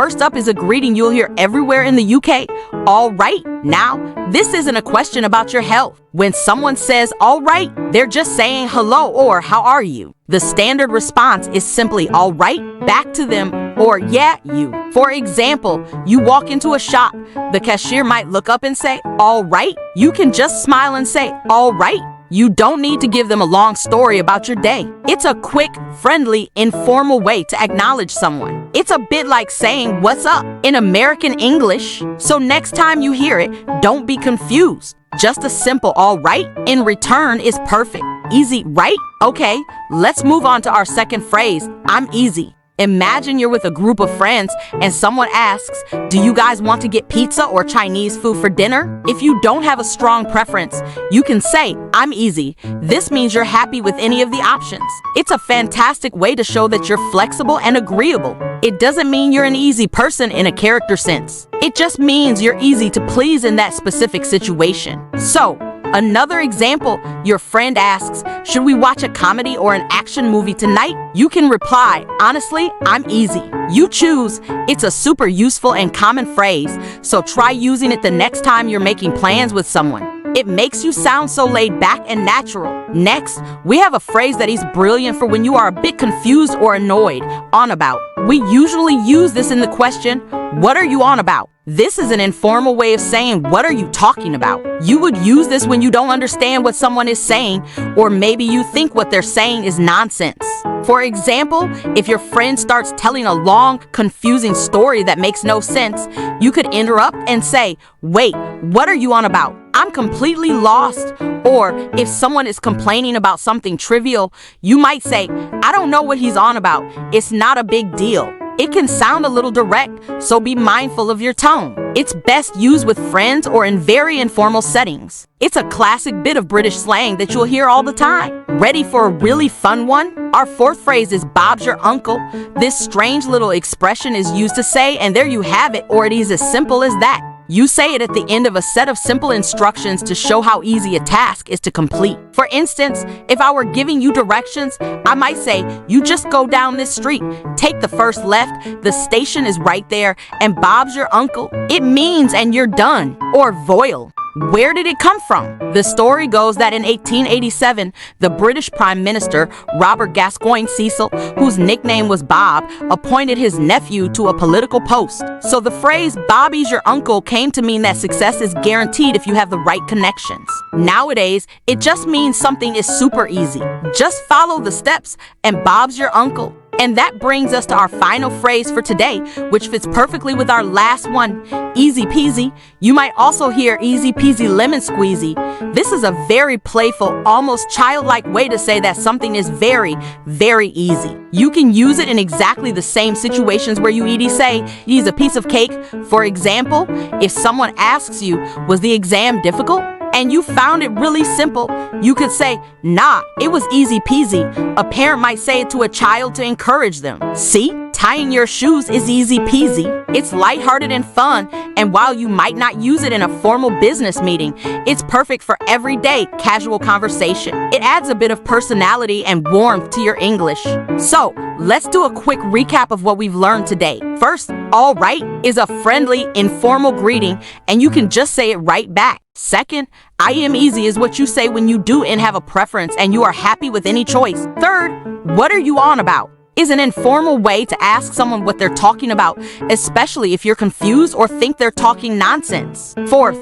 First up is a greeting you'll hear everywhere in the UK. All right. Now, this isn't a question about your health. When someone says all right, they're just saying hello or how are you. The standard response is simply all right back to them or yeah, you. For example, you walk into a shop. The cashier might look up and say, all right. You can just smile and say, all right. You don't need to give them a long story about your day. It's a quick, friendly, informal way to acknowledge someone. It's a bit like saying what's up in American English. So next time you hear it, don't be confused. Just a simple all right in return is perfect. Easy, right? Okay, let's move on to our second phrase, I'm easy. Imagine you're with a group of friends and someone asks, do you guys want to get pizza or Chinese food for dinner? If you don't have a strong preference, you can say, I'm easy. This means you're happy with any of the options. It's a fantastic way to show that you're flexible and agreeable. It doesn't mean you're an easy person in a character sense. It just means you're easy to please in that specific situation. So, another example, your friend asks, should we watch a comedy or an action movie tonight? You can reply, honestly, I'm easy. You choose. It's a super useful and common phrase, so try using it the next time you're making plans with someone. It makes you sound so laid back and natural. Next, we have a phrase that is brilliant for when you are a bit confused or annoyed, on about. We usually use this in the question, what are you on about? This is an informal way of saying, what are you talking about? You would use this when you don't understand what someone is saying, or maybe you think what they're saying is nonsense. For example, if your friend starts telling a long, confusing story that makes no sense, you could interrupt and say, wait, what are you on about? I'm completely lost. Or if someone is complaining about something trivial, you might say, I don't know what he's on about. It's not a big deal. It can sound a little direct, so be mindful of your tone. It's best used with friends or in very informal settings. It's a classic bit of British slang that you'll hear all the time. Ready for a really fun one? Our fourth phrase is Bob's your uncle. This strange little expression is used to say, and there you have it, or it is as simple as that. You say it at the end of a set of simple instructions to show how easy a task is to complete. For instance, if I were giving you directions, I might say, you just go down this street, take the first left, the station is right there, and Bob's your uncle. It means and you're done. Or voil. Where did it come from? The story goes that in 1887, the British Prime Minister, Robert Gascoigne Cecil, whose nickname was Bob, appointed his nephew to a political post. So the phrase, Bobby's your uncle, came to mean that success is guaranteed if you have the right connections. Nowadays, it just means something is super easy. Just follow the steps and Bob's your uncle. And that brings us to our final phrase for today, which fits perfectly with our last one, easy peasy. You might also hear easy peasy lemon squeezy. This is a very playful, almost childlike way to say that something is very, very easy. You can use it in exactly the same situations where you say, he's a piece of cake. For example, if someone asks you, was the exam difficult? And you found it really simple, you could say, nah, it was easy peasy. A parent might say it to a child to encourage them. See? Tying your shoes is easy peasy. It's lighthearted and fun, and while you might not use it in a formal business meeting, it's perfect for everyday casual conversation. It adds a bit of personality and warmth to your English. So, let's do a quick recap of what we've learned today. First, all right is a friendly, informal greeting, and you can just say it right back. Second, I am easy is what you say when you do and have a preference and you are happy with any choice. Third, what are you on about? Is an informal way to ask someone what they're talking about, especially if you're confused or think they're talking nonsense. Fourth,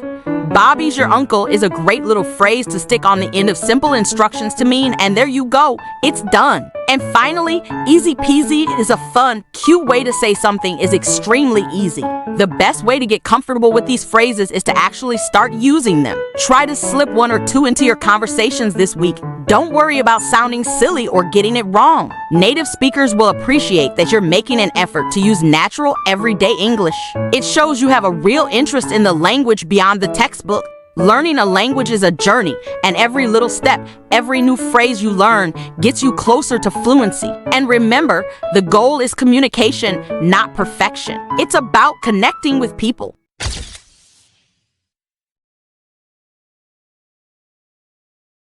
Bobby's your uncle is a great little phrase to stick on the end of simple instructions to mean, and there you go, it's done. And finally, easy peasy is a fun, cute way to say something is extremely easy. The best way to get comfortable with these phrases is to actually start using them. Try to slip one or two into your conversations this week. Don't worry about sounding silly or getting it wrong. Native speakers will appreciate that you're making an effort to use natural, everyday English. It shows you have a real interest in the language beyond the textbook. Learning a language is a journey, and every little step, every new phrase you learn gets you closer to fluency. And remember, the goal is communication, not perfection. It's about connecting with people.